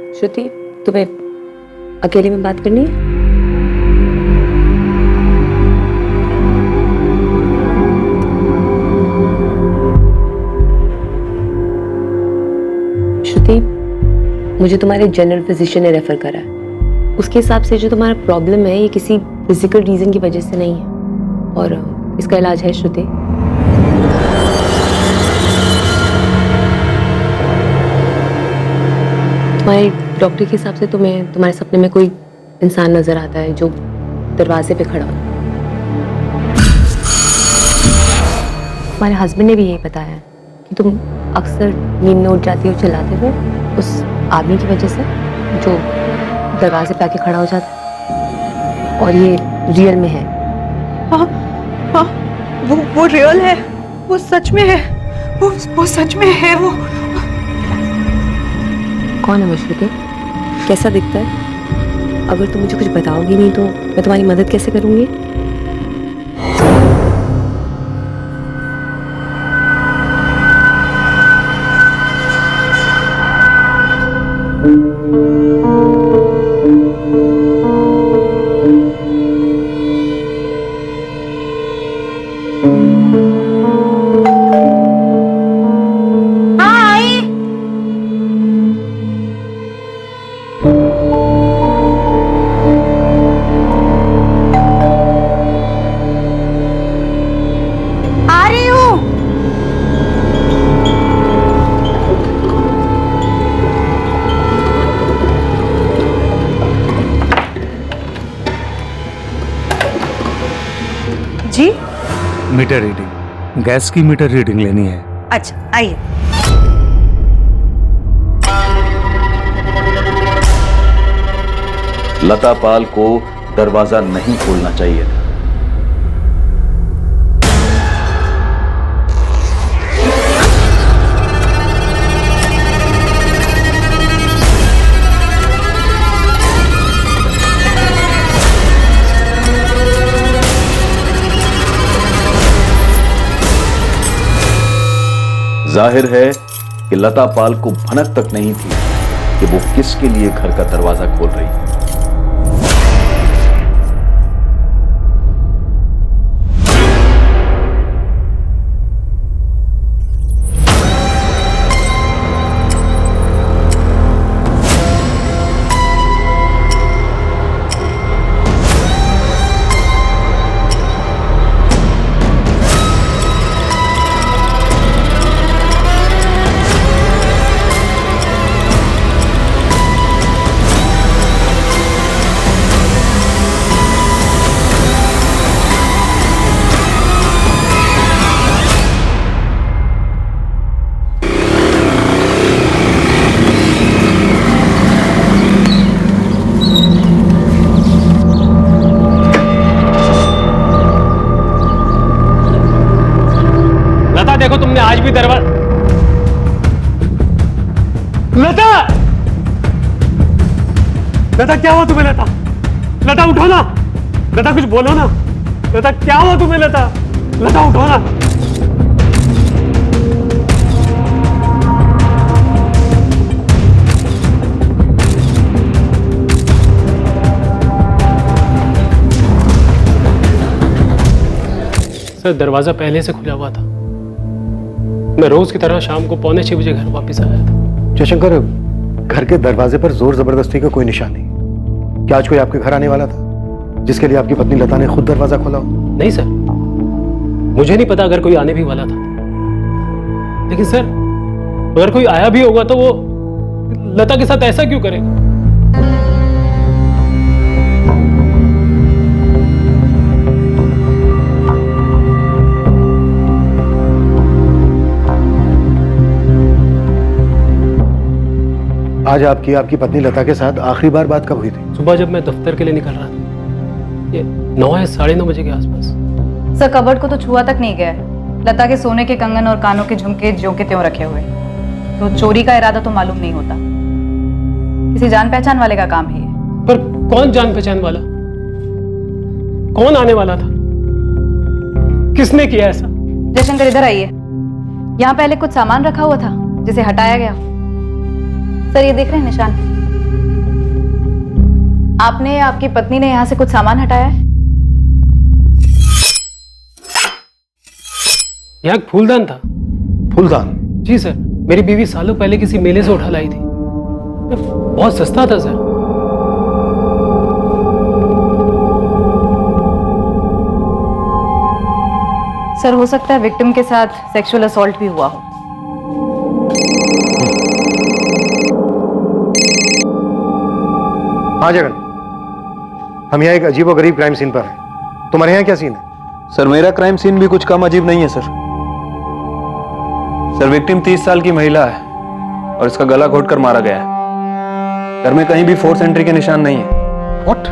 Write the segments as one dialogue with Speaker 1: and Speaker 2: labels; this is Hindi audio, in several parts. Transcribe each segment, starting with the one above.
Speaker 1: श्रुति, तुम्हें अकेले में बात करनी है? श्रुति, मुझे तुम्हारे जनरल फिजिशियन ने रेफर करा है। उसके हिसाब से जो तुम्हारा प्रॉब्लम है ये किसी फिजिकल रीजन की वजह से नहीं है और इसका इलाज है। श्रुति, तुम्हारे डॉक्टर के हिसाब से तुम्हें तुम्हारे सपने में कोई इंसान नजर आता है जो दरवाजे पे खड़ा हो। तुम्हारे हस्बैंड ने भी यही बताया है कि तुम अक्सर नींद में उठ जाती हो चिल्लाते हुए उस आदमी की वजह से जो दरवाजे पे आके खड़ा हो जाता है, और ये रियल में है।
Speaker 2: हाँ हाँ, वो रियल है, वो सच में है, वो सच में है। वो
Speaker 1: कौन है श्रुति? कैसा दिखता है? अगर तुम मुझे कुछ बताओगी नहीं तो मैं तुम्हारी मदद कैसे करूंगी?
Speaker 2: जी?
Speaker 3: मीटर रीडिंग, गैस की मीटर रीडिंग लेनी है।
Speaker 2: अच्छा आइए।
Speaker 4: लता पाल को दरवाजा नहीं खोलना चाहिए था। जाहिर है कि लता पाल को भनक तक नहीं थी कि वो किसके लिए घर का दरवाजा खोल रही है।
Speaker 5: देखो तुमने आज भी दरवाजा। लता, लता क्या हुआ तुम्हें? लता, लता उठो ना, लता कुछ बोलो ना। लता क्या हुआ तुम्हें? लता, लता उठो ना। सर, दरवाजा पहले से खुला हुआ था। मैं रोज की तरह शाम को 5:45 बजे घर वापस आया था।
Speaker 6: जयशंकर, घर के दरवाजे पर जोर जबरदस्ती का कोई निशान नहीं। क्या आज कोई आपके घर आने वाला था जिसके लिए आपकी पत्नी लता ने खुद दरवाजा खोला हो?
Speaker 5: नहीं सर, मुझे नहीं पता अगर कोई आने भी वाला था। लेकिन सर, अगर कोई आया भी होगा तो वो लता के साथ ऐसा क्यों करेगा?
Speaker 6: आज आपकी पत्नी लता के साथ आखिरी बार बात कब हुई थी?
Speaker 5: सुबह जब मैं दफ्तर के लिए निकल रहा था, ये 9 या 9:30 बजे के आसपास।
Speaker 7: सर, कबर्ड को तो छुआ तक नहीं गया है। लता के सोने के कंगन और कानों के झुमके ज्यों के त्यों रखे हुए, तो चोरी का इरादा तो मालूम नहीं होता। किसी जान पहचान वाले का काम है ये।
Speaker 5: पर कौन जान पहचान वाला? कौन आने वाला था? किसने किया ऐसा?
Speaker 7: जयशंकर, इधर आइए। यहाँ पहले कुछ सामान रखा हुआ था जिसे हटाया गया। सर, ये देख रहे हैं निशान? आपने या आपकी पत्नी ने यहाँ से कुछ सामान हटाया है?
Speaker 5: यहाँ एक फूलदान था।
Speaker 6: फूलदान?
Speaker 5: जी सर, मेरी बीवी सालों पहले किसी मेले से उठा लाई थी। बहुत सस्ता था सर।
Speaker 7: सर, हो सकता है विक्टिम के साथ सेक्सुअल असॉल्ट भी हुआ हो।
Speaker 6: हाँ जगन, हम यहाँ एक अजीब और गरीब क्राइम सीन पर हैं। तुम्हारे यहाँ क्या सीन है?
Speaker 8: सर मेरा क्राइम सीन भी कुछ कम अजीब नहीं है सर। सर विक्टिम 30 साल की महिला है और इसका गला घोटकर मारा गया है। घर में कहीं भी फोर्स एंट्री के निशान नहीं है।
Speaker 6: व्हाट?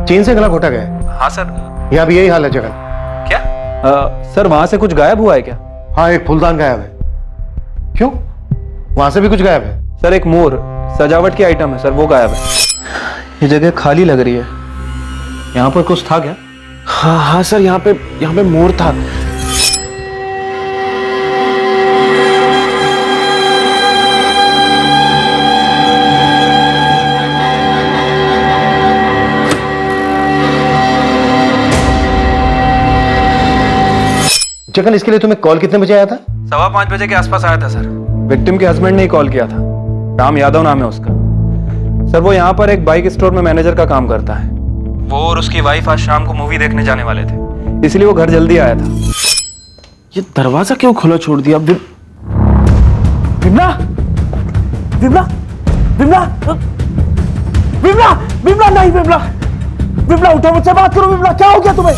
Speaker 6: चेन से गला घोटा गया है?
Speaker 8: हाँ सर।
Speaker 6: यहाँ भी यही हाल है जगन।
Speaker 8: क्या? सर वहां से कुछ गायब हुआ है क्या?
Speaker 6: हाँ, एक फूलदान गायब है। क्यों? वहां से भी कुछ गायब है?
Speaker 8: सर एक मोर सजावट की आइटम है सर, वो गायब है। ये जगह खाली लग रही है।
Speaker 6: यहाँ पर कुछ था क्या?
Speaker 8: हाँ सर, यहाँ पे मोर था।
Speaker 6: जगन, इसके लिए तुम्हें कॉल कितने बजे आया था?
Speaker 8: 5:15 बजे के आसपास आया था सर। विक्टिम के हस्बैंड ने ही कॉल किया था। राम यादव नाम है उसका। सर वो यहाँ पर एक बाइक स्टोर में मैनेजर का काम करता है। वो और उसकी वाइफ आज शाम को मूवी देखने जाने वाले थे, इसलिए वो घर जल्दी आया था।
Speaker 9: ये दरवाजा क्यों खुला छोड़ दिया? विमला, विमला, विमला, विमला, विमला, नहीं विमला, विमला उठो, मुझसे बात करो। विमला, क्या हो गया तुम्हें?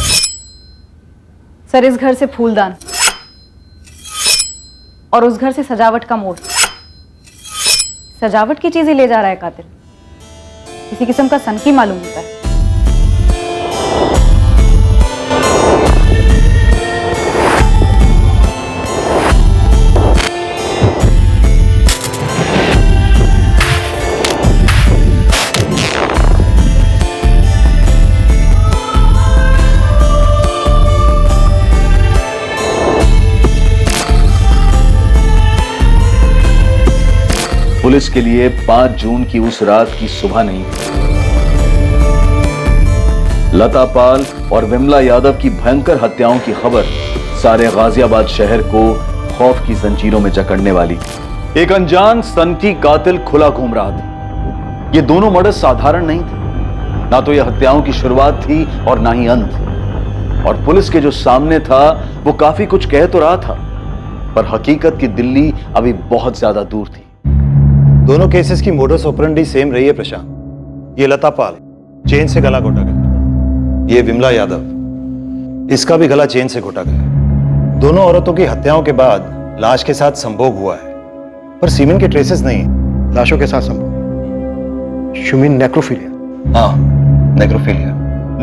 Speaker 7: सर, इस घर से फूलदान और उस घर से सजावट का मोड़। सजावट की चीजें ले जा रहा है कातिल। किसी किस्म का सनकी मालूम होता है।
Speaker 4: पुलिस के लिए 5 जून की उस रात की सुबह नहीं थी। लता पाल और विमला यादव की भयंकर हत्याओं की खबर सारे गाजियाबाद शहर को खौफ की जंजीरों में जकड़ने वाली थी। एक अनजान सनकी कातिल खुला घूम रहा था। ये दोनों मर्डर साधारण नहीं थे। ना तो यह हत्याओं की शुरुआत थी और ना ही अंत। और पुलिस के जो सामने था वो काफी कुछ कह तो रहा था, पर हकीकत की दिल्ली अभी बहुत ज्यादा दूर थी।
Speaker 6: दोनों केसेस की मोडस ऑपरेंडी सेम रही है प्रशांत। ये लता पाल, चेन से गला घोटा गया। ये विमला यादव, इसका भी गला चेन से घोटा गया। दोनों औरतों की हत्याओं के बाद लाश के साथ संभोग हुआ है, पर सीमेन के ट्रेसेस नहीं है। लाशों के साथ संभोग, यू मीन नेक्रोफिलिया?
Speaker 4: हाँ, नेक्रोफिलिया।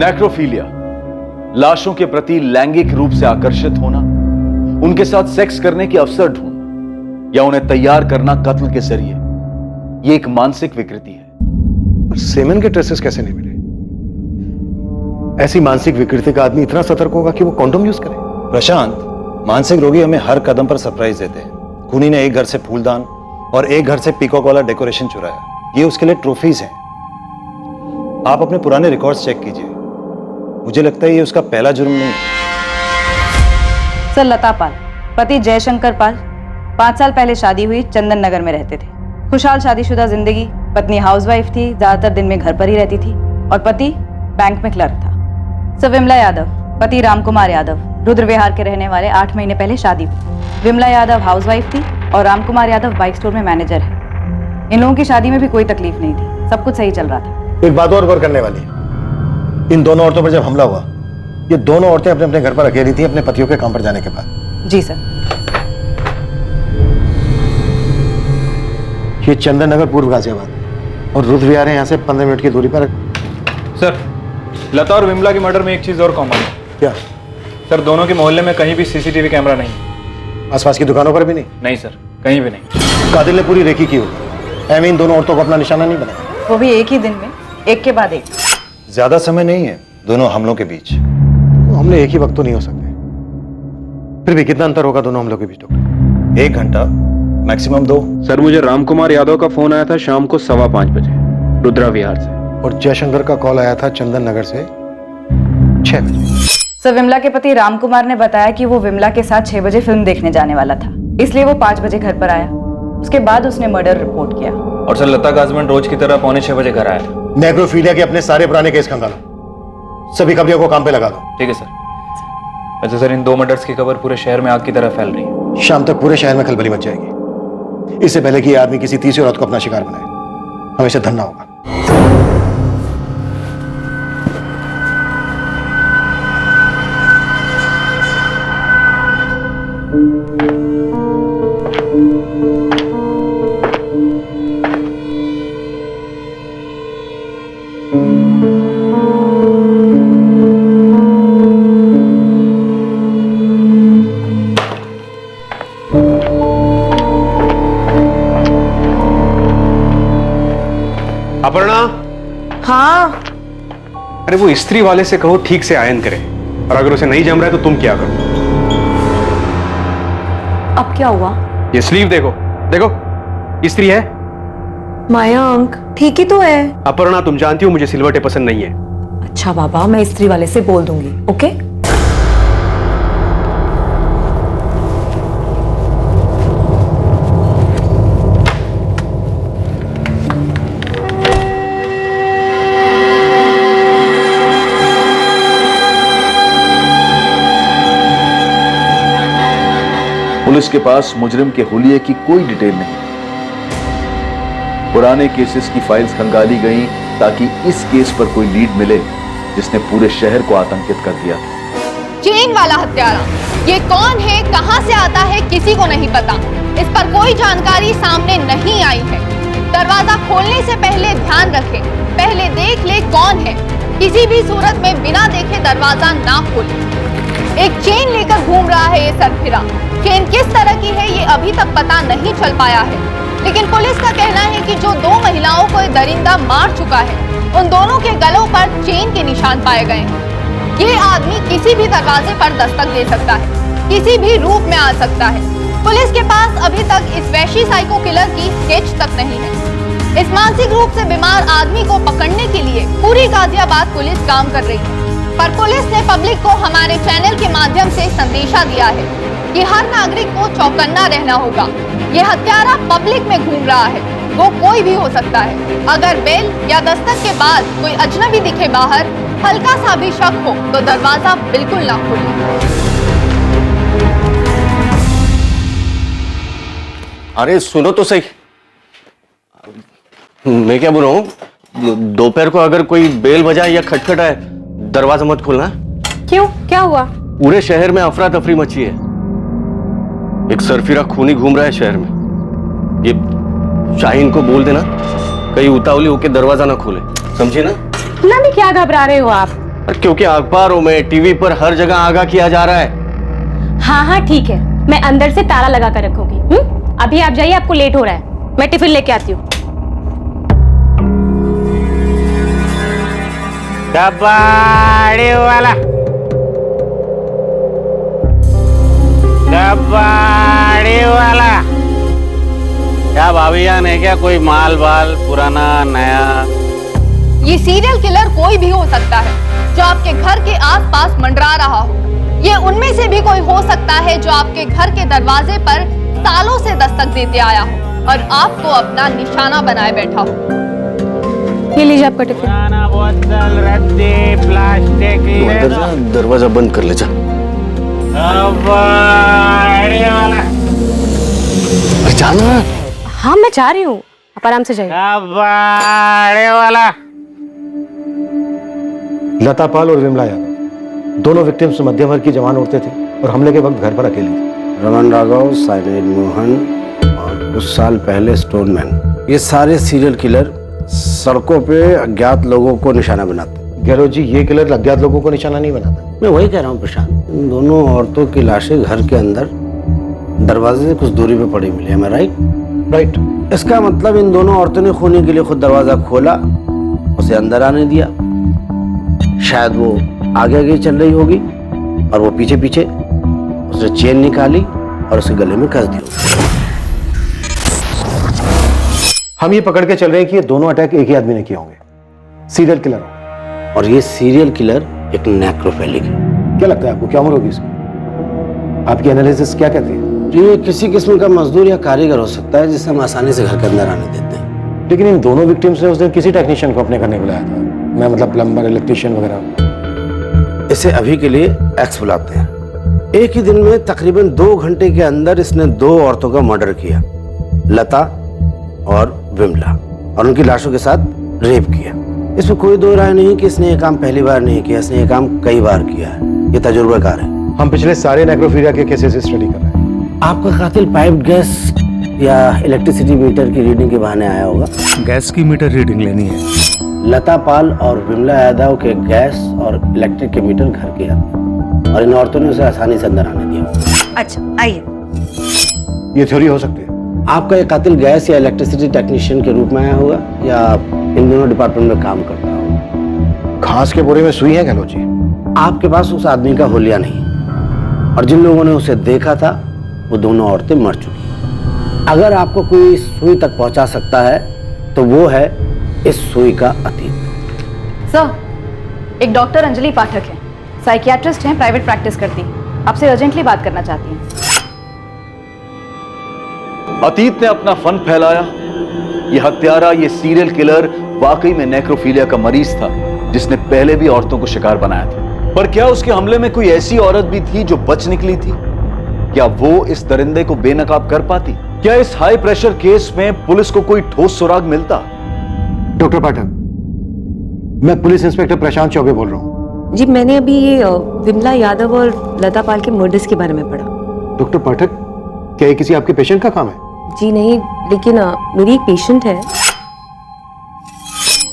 Speaker 4: नेक्रोफिलिया लाशों के प्रति लैंगिक रूप से आकर्षित होना, उनके साथ सेक्स करने के अवसर ढूंढना या उन्हें तैयार करना कत्ल के जरिए, ये एक मानसिक विकृति है।
Speaker 6: पर सेमेन के ट्रेसेस कैसे नहीं मिले? ऐसी मानसिक विकृति का आदमी इतना सतर्क होगा कि वो कॉन्डोम यूज करे?
Speaker 10: प्रशांत, मानसिक रोगी हमें हर कदम पर सरप्राइज देते हैं। खूनी ने एक घर से फूलदान और एक घर से पीकॉक वाला डेकोरेशन चुराया। ये उसके लिए ट्रॉफीज हैं। आप अपने पुराने रिकॉर्ड्स चेक कीजिए। मुझे लगता है ये उसका पहला जुर्म नहीं है।
Speaker 7: सर, लता पाल, पति जयशंकर पाल, 5 साल पहले शादी हुई, चंदन नगर में रहते थे। खुशहाल शादीशुदा जिंदगी। पत्नी हाउसवाइफ थी, ज्यादातर दिन में घर पर ही रहती थी, और पति बैंक में क्लर्क था। सर, विमला यादव, पति रामकुमार यादव, रुद्र विहार के रहने वाले, 8 महीने पहले शादी हुई। विमला यादव हाउसवाइफ थी और रामकुमार यादव बाइक स्टोर में मैनेजर है। इन लोगों की शादी में भी कोई तकलीफ नहीं थी, सब कुछ सही चल रहा था।
Speaker 6: एक बात और गौर करने वाली है। इन दोनों औरतों पर जब हमला हुआ, ये दोनों औरतें अपने अपने घर पर अकेली थी अपने पतियों के काम पर जाने के बाद।
Speaker 7: जी सर।
Speaker 6: ये चंदन नगर, पूर्व गाजियाबाद, और रुद्र विहार है यहाँ से 15 मिनट की दूरी पर।
Speaker 8: सर लता और विमला के मर्डर में एक चीज और कॉमन है।
Speaker 6: क्या?
Speaker 8: सर दोनों के मोहल्ले में कहीं भी सीसीटीवी कैमरा नहीं।
Speaker 6: आसपास की दुकानों पर भी नहीं?
Speaker 8: नहीं सर, कहीं भी नहीं।
Speaker 6: कातिल ने पूरी रेकी की होगी। ऐमें इन दोनों औरतों को अपना निशाना नहीं बनाया।
Speaker 7: वो भी एक ही दिन में, एक के बाद एक।
Speaker 10: ज्यादा समय नहीं है दोनों हमलों के बीच।
Speaker 6: हमले एक ही वक्त तो नहीं हो सकते। फिर भी कितना अंतर होगा दोनों हमलों के बीच डॉक्टर?
Speaker 10: 1 घंटा, मैक्सिमम 2।
Speaker 8: सर मुझे रामकुमार यादव का फोन आया था शाम को 5:15 बजे रुद्रा विहार से।
Speaker 10: और जयशंकर का कॉल आया था चंदन नगर से 6 बजे।
Speaker 7: सर, विमला के पति राम कुमार ने बताया कि वो विमला के साथ 6 बजे फिल्म देखने जाने वाला था, इसलिए वो 5 बजे घर पर आया। उसके बाद उसने मर्डर रिपोर्ट किया।
Speaker 8: और सर, लता का हस्बैंड रोज की तरह 5:45 बजे घर आया था।
Speaker 10: नेग्रोफीलिया के अपने सारे पुराने केस खंगालो, सभी खबरियों को काम पे लगा दो।
Speaker 8: ठीक है सर। अच्छा सर, इन 2 मर्डर्स की खबर पूरे शहर में आग की तरह फैल रही है।
Speaker 10: शाम तक पूरे शहर में खलबली मच जाएगी। इससे पहले कि ये आदमी किसी तीसरी औरत को अपना शिकार बनाए, हमें इसे धरना होगा।
Speaker 11: अपर्णा।
Speaker 2: हाँ।
Speaker 11: अरे वो इस्त्री वाले से कहो ठीक से आयन करे, और अगर उसे नहीं जम रहा है तो तुम क्या करो?
Speaker 2: अब क्या हुआ?
Speaker 11: ये स्लीव देखो, देखो इस्त्री है।
Speaker 2: मयंक, ठीक ही तो है।
Speaker 11: अपर्णा, तुम जानती हो मुझे सिलवटें पसंद नहीं है।
Speaker 2: अच्छा बाबा, मैं इस्त्री वाले से बोल दूंगी। ओके?
Speaker 4: पुलिस के पास मुजरिम के हुलिये की कोई डिटेल नहीं। पुराने केसेस की फाइल्स खंगाली गईं ताकि इस केस पर कोई लीड मिले जिसने पूरे शहर को आतंकित कर दिया था।
Speaker 12: चेन वाला हत्यारा, ये कौन है, कहां से आता है, किसी को नहीं पता। इस पर कोई जानकारी सामने नहीं आई है। दरवाजा खोलने से पहले ध्यान रखें, पहले देख ले कौन है। किसी भी सूरत में बिना देखे दरवाजा ना खोले। एक चेन लेकर घूम रहा है ये सरफिरा। चेन किस तरह की है ये अभी तक पता नहीं चल पाया है, लेकिन पुलिस का कहना है कि जो 2 महिलाओं को ये दरिंदा मार चुका है, उन दोनों के गलों पर चेन के निशान पाए गए हैं। ये आदमी किसी भी दरवाजे पर दस्तक दे सकता है, किसी भी रूप में आ सकता है। पुलिस के पास अभी तक इस वैशी साइको किलर की स्केच तक नहीं है। इस मानसिक रूप से बीमार आदमी को पकड़ने के लिए पूरी गाजियाबाद पुलिस काम कर रही है, पर पुलिस ने पब्लिक को हमारे चैनल के माध्यम से संदेशा दिया है कि हर नागरिक को चौकन्ना रहना होगा। ये हत्यारा पब्लिक में घूम रहा है, वो कोई भी हो सकता है। अगर बेल या दस्तक के बाद कोई अजनबी दिखे बाहर, हल्का सा भी शक हो तो दरवाजा बिल्कुल ना खोलें।
Speaker 13: अरे सुनो तो सही, मैं क्या बोल रहा हूँ, दोपहर को अगर कोई बेल बजाए या खटखटाए दरवाजा मत खोलना।
Speaker 1: क्यों, क्या हुआ?
Speaker 13: पूरे शहर में अफरा तफरी मची है। एक सरफिरा खूनी घूम रहा है शहर में। ये शाहीन को बोल देना कहीं उतावली होके दरवाजा ना खोले, समझे ना?
Speaker 1: ना भी क्या घबरा रहे हो आप?
Speaker 13: क्योंकि अखबारों में, टीवी पर हर जगह आगाह किया जा रहा है।
Speaker 1: हाँ हाँ ठीक है, मैं अंदर से ताला लगा कर रखूंगी। अभी आप जाइए, आपको लेट हो रहा है। मैं टिफिन लेके आती हूँ।
Speaker 9: कबाड़ी वाला, कबाड़ी वाला। क्या भाभी जान है क्या? कोई माल बाल पुराना नया?
Speaker 12: ये सीरियल किलर कोई भी हो सकता है जो आपके घर के आसपास मंडरा रहा हो। ये उनमें से भी कोई हो सकता है जो आपके घर के दरवाजे पर सालों से दस्तक देते आया हो और आपको अपना निशाना बनाए बैठा हो।
Speaker 1: ये लीजिए आपका टिफिन।
Speaker 9: बोतल, रद्दी, प्लास्टिक।
Speaker 13: दरवाजा बंद कर ले जा। जाना।
Speaker 1: हाँ मैं जा रही हूँ, आप आराम से जाइए।
Speaker 9: वाला।
Speaker 10: लता पाल और विमला यादव दोनों विक्टिम्स मध्यम वर्ग की जवान औरतें थी और हमले के वक्त घर पर अकेली थी।
Speaker 14: रमन राघव, साइलेंट मोहन और कुछ साल पहले स्टोनमैन, ये सारे सीरियल किलर सड़कों पे अज्ञात लोगों को निशाना बनाते।
Speaker 10: गहलोत जी, ये किलर अज्ञात लोगों को निशाना नहीं बनाता।
Speaker 14: मैं वही कह रहा हूँ प्रशांत, इन दोनों औरतों की लाशें घर के अंदर दरवाजे से कुछ दूरी पे पड़ी मिली है। मैं राइट? इसका मतलब इन दोनों औरतों ने खूनी के लिए खुद दरवाजा खोला, उसे अंदर आने दिया। शायद वो आगे आगे चल रही होगी और वो पीछे पीछे उसने चेन निकाली और उसके गले में कस दी।
Speaker 10: हम ये पकड़ के चल रहे हैं कि ये दोनों अटैक एक ही आदमी ने किए होंगे।
Speaker 9: सीरियल किलर हो।
Speaker 14: और ये सीरियल किलर एक नेक्रोफिलिक है।
Speaker 9: क्या लगता है आपको, क्या उम्र होगी इसकी? आपकी एनालिसिस क्या कहती है?
Speaker 14: ये किसी किस्म का मजदूर या कारीगर हो सकता है जिसे हम आसानी से घर के अंदर आने देते हैं।
Speaker 9: लेकिन इन दोनों विक्टिम्स ने उस दिन किसी टेक्नीशियन को अपने घर नहीं बुलाया था। मैं मतलब प्लम्बर, इलेक्ट्रिशियन वगैरह।
Speaker 14: इसे अभी के लिए एक्स बुलाते हैं। एक ही दिन में तकरीबन 2 घंटे के अंदर इसने 2 औरतों का मर्डर किया, लता और विमला, और उनकी लाशों के साथ रेप किया। इसमें कोई दो राय नहीं कि इसने ये काम पहली बार नहीं किया, इसने ये काम कई बार किया है। ये तजुर्बेकार है।
Speaker 9: हम पिछले सारे नेक्रोफीलिया के केसेस स्टडी कर रहे हैं।
Speaker 14: आपका कातिल पाइप गैस या इलेक्ट्रिसिटी मीटर की रीडिंग के बहाने आया होगा।
Speaker 3: गैस की मीटर रीडिंग लेनी है।
Speaker 14: लता पाल और विमला यादव के गैस और इलेक्ट्रिक के मीटर घर के अंदर, और इन औरतों ने उसे आसानी से अंदर आने दिया।
Speaker 2: अच्छा आइए।
Speaker 9: ये थ्योरी हो सकती है।
Speaker 14: आपका ये कातिल गैस या इलेक्ट्रिसिटी टेक्नीशियन के रूप में आया होगा या इन दोनों डिपार्टमेंट में काम करता होगा।
Speaker 9: घास के बोरे में सुई है गहलोत जी।
Speaker 14: आपके पास उस आदमी का हुलिया नहीं, और जिन लोगों ने उसे देखा था वो दोनों औरतें मर चुकी हैं। अगर आपको कोई सुई तक पहुंचा सकता है तो वो है इस सुई का अतीत।
Speaker 7: सर, एक डॉक्टर अंजलि पाठक है, साइकियाट्रिस्ट हैं, प्राइवेट प्रैक्टिस करती, आपसे अर्जेंटली बात करना चाहती हैं।
Speaker 4: अतीत ने अपना फन फैलाया। ये हत्यारा, ये सीरियल किलर वाकई में नेक्रोफीलिया का मरीज था, जिसने पहले भी औरतों को शिकार बनाया था। पर क्या उसके हमले में कोई ऐसी औरत भी थी जो बच निकली थी? क्या वो इस दरिंदे को बेनकाब कर पाती? क्या इस हाई प्रेशर केस में पुलिस को कोई ठोस सुराग मिलता?
Speaker 9: डॉक्टर पाठक, मैं पुलिस इंस्पेक्टर प्रशांत चौबे बोल रहा हूँ।
Speaker 1: जी, मैंने अभी ये विमला यादव और लता पाल के मर्डर्स के बारे में पढ़ा।
Speaker 9: डॉक्टर पाठक, क्या ये किसी आपके पेशेंट का काम है?
Speaker 1: जी नहीं, लेकिन मेरी एक पेशेंट है।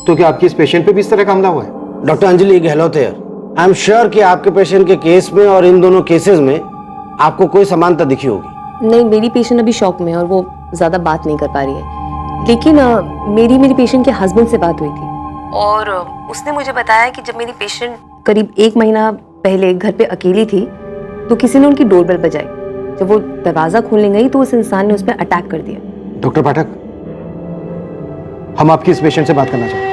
Speaker 9: तो क्या आपकी इस पेशेंट पे भी इस तरह का हमला हुआ है?
Speaker 14: डॉक्टर अंजलि गहलोत है। आई एम श्योर कि आपके पेशेंट के केस में और इन दोनों केसेस में आपको कोई समानता दिखी होगी।
Speaker 1: नहीं, मेरी पेशेंट अभी शॉक में है और वो ज्यादा बात नहीं कर पा रही है। लेकिन मेरी पेशेंट के हस्बैंड से बात हुई थी और उसने मुझे बताया कि जब मेरी पेशेंट करीब 1 महीना पहले घर पे अकेली थी तो किसी ने उनकी डोरबेल बजाई। जब वो दरवाजा खोलने गई तो उस इंसान ने उस पर अटैक कर दिया।
Speaker 9: डॉक्टर पाठक, हम आपकी इस पेशेंट से बात करना चाहते हैं।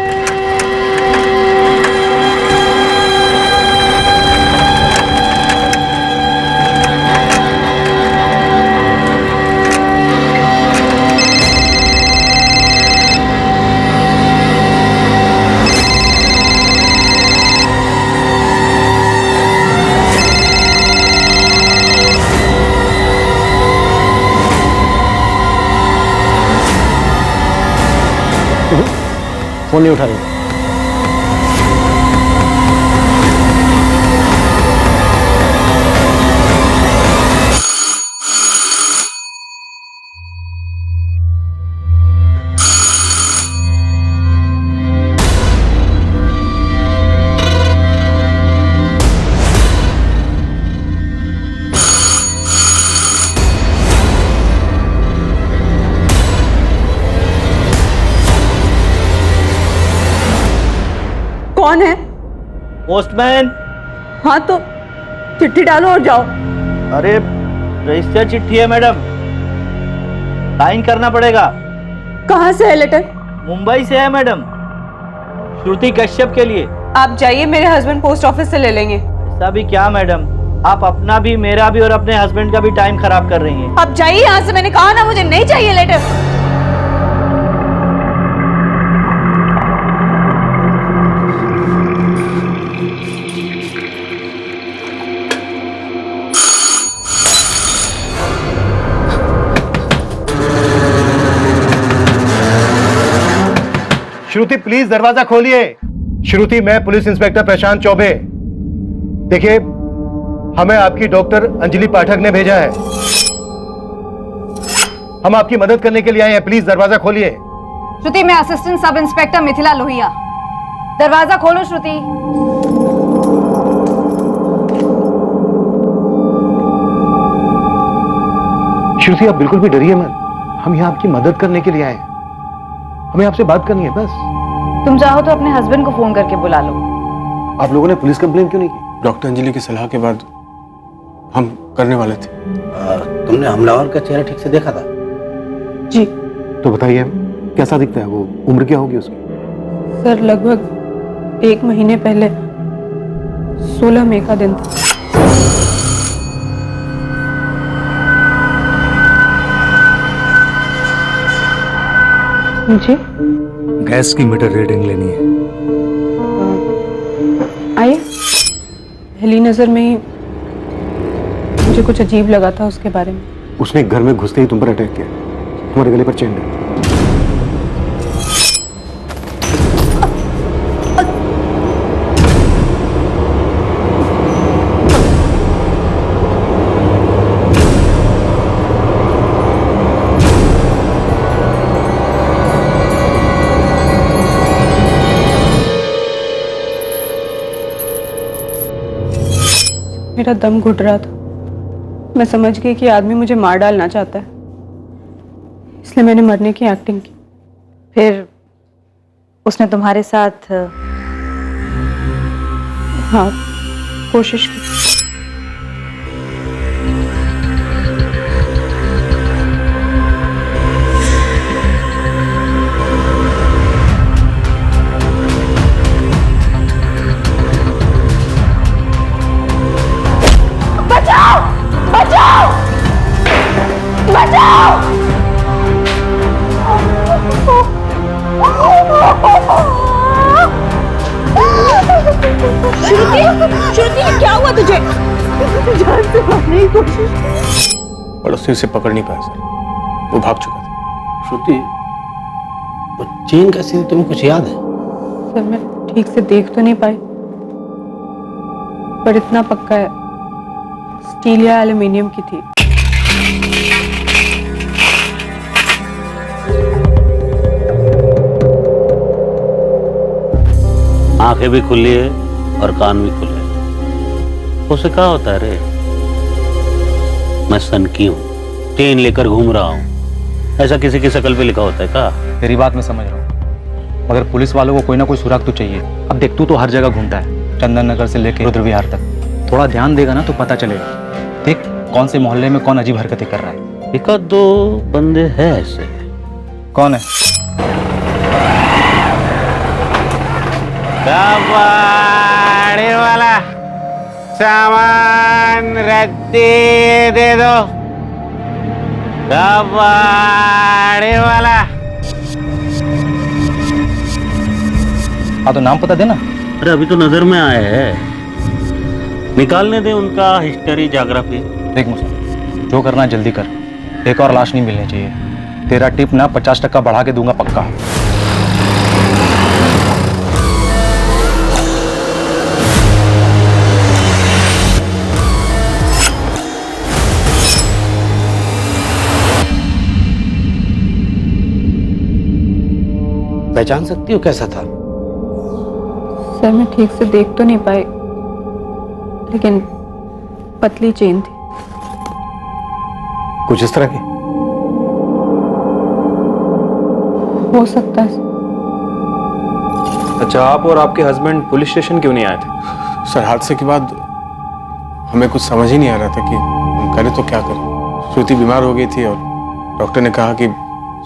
Speaker 9: फोन नहीं उठा रही।
Speaker 2: कौन है?
Speaker 15: पोस्टमैन।
Speaker 2: हाँ तो चिट्ठी डालो और जाओ।
Speaker 15: अरे रजिस्टर चिट्ठी है मैडम, साइन करना पड़ेगा।
Speaker 2: कहाँ से है लेटर?
Speaker 15: मुंबई से है मैडम, श्रुति कश्यप के लिए।
Speaker 2: आप जाइए, मेरे हस्बैंड पोस्ट ऑफिस से ले लेंगे।
Speaker 15: ऐसा भी क्या मैडम, आप अपना भी, मेरा भी और अपने हस्बैंड का भी टाइम खराब कर रही हैं।
Speaker 2: आप जाइए यहाँ से, मैंने कहा ना मुझे नहीं चाहिए लेटर।
Speaker 9: श्रुति प्लीज दरवाजा खोलिए। श्रुति, मैं पुलिस इंस्पेक्टर प्रशांत चौबे। देखिए, हमें आपकी डॉक्टर अंजलि पाठक ने भेजा है। हम आपकी मदद करने के लिए आए हैं, प्लीज दरवाजा खोलिए।
Speaker 7: श्रुति, मैं assistant sub inspector Mithila Lohia. दरवाजा खोलो श्रुति।
Speaker 9: श्रुति, आप बिल्कुल भी डरिए मत, हम यहाँ आपकी मदद करने के लिए आए हैं। हमें आपसे बात करनी है बस।
Speaker 7: तुम चाहो तो अपने हस्बैंड को फोन करके बुला लो।
Speaker 9: आप लोगों ने पुलिस कंप्लेन क्यों नहीं की?
Speaker 8: डॉक्टर अंजलि की सलाह के बाद हम करने वाले थे।
Speaker 14: तुमने हमलावर का चेहरा ठीक से देखा था?
Speaker 2: जी।
Speaker 9: तो बताइए कैसा दिखता है वो, उम्र क्या होगी उसकी?
Speaker 2: सर लगभग 1 महीने पहले 16 मई का दिन था। जी
Speaker 3: गैस की मीटर रीडिंग लेनी है।
Speaker 2: आइए। पहली नजर में ही मुझे कुछ अजीब लगा था उसके बारे में।
Speaker 11: उसने घर में घुसते ही तुम पर अटैक किया, तुम्हारे गले पर चेन है।
Speaker 2: मेरा दम घुट रहा था। मैं समझ गई कि आदमी मुझे मार डालना चाहता है, इसलिए मैंने मरने की एक्टिंग की।
Speaker 7: फिर उसने तुम्हारे साथ?
Speaker 2: हाँ, कोशिश की।
Speaker 12: श्रुति, क्या हुआ तुझे?
Speaker 2: जान से मारने की कोशिश।
Speaker 11: पड़ोसी उसे पकड़ नहीं पाया सर, वो भाग चुका था।
Speaker 14: श्रुति, वो चेन कैसी थी, तुम्हें कुछ याद है?
Speaker 2: सर, मैं ठीक से देख तो नहीं पाई, पर इतना पक्का है स्टील या एल्युमिनियम की थी।
Speaker 16: आंखें भी खुली है और कान भी खुले हैं। उसे क्या होता है रे? मैं सन की हूँ, चेन लेकर घूम रहा हूँ, ऐसा किसी की शकल पे लिखा होता है क्या?
Speaker 17: तेरी बात मैं समझ रहा हूँ, मगर पुलिस वालों को कोई ना कोई सुराग तो चाहिए। अब देख, तू तो हर जगह घूमता है, चंदन नगर से लेकर रुद्र विहार तक। थोड़ा ध्यान देगा ना तो पता चलेगा। देख कौन से मोहल्ले में कौन अजीब हरकतें कर रहा है।
Speaker 16: एक आध दो बंदे हैं ऐसे।
Speaker 17: कौन है?
Speaker 16: कबाड़ी वाला सामान रद्दी दे दो। कबाड़ी वाला।
Speaker 17: हाँ तो नाम पता देना।
Speaker 16: अरे अभी तो नजर में आए हैं, निकालने दे उनका हिस्ट्री ज्योग्राफी।
Speaker 17: देख मुझे जो करना है जल्दी कर, एक और लाश नहीं मिलनी चाहिए। तेरा टिप ना 50% बढ़ा के दूंगा पक्का।
Speaker 14: पहचान सकती हो कैसा था?
Speaker 2: सर, मैं ठीक से देख तो नहीं पाई, लेकिन पतली चेन थी।
Speaker 11: कुछ इस तरह की?
Speaker 2: हो सकता है।
Speaker 8: अच्छा, आप और आपके हस्बैंड पुलिस स्टेशन क्यों नहीं आए थे?
Speaker 11: सर, हादसे के बाद हमें कुछ समझ ही नहीं आ रहा था कि हम करें तो क्या करें। श्रुति बीमार हो गई थी और डॉक्टर ने कहा कि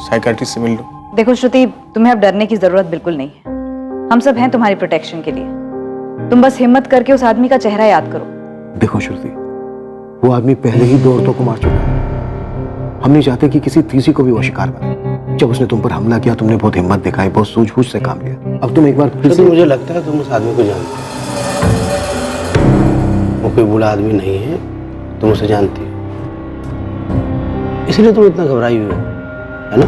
Speaker 11: साइकियाट्रिस्ट से मिल लो।
Speaker 7: देखो श्रुति, तुम्हें अब डरने की जरूरत बिल्कुल नहीं है। हम सब हैं तुम्हारी प्रोटेक्शन के लिए। तुम बस हिम्मत करके उस आदमी का चेहरा याद करो।
Speaker 11: देखो श्रुति, वो आदमी पहले ही 2 औरतों को मार चुका है। हम नहीं चाहते कि किसी तीसरी को भी वो शिकार बने। जब उसने तुम पर हमला किया, तुमने बहुत हिम्मत दिखाई, बहुत सूझबूझ से काम लिया। अब तुम एक बार फिर से...
Speaker 14: मुझे लगता है तुम उस आदमी को जानते हो। वो कोई बुरा आदमी नहीं है, तुम उसे जानती हो, इसलिए तुम इतना घबराई हुई हो, है ना?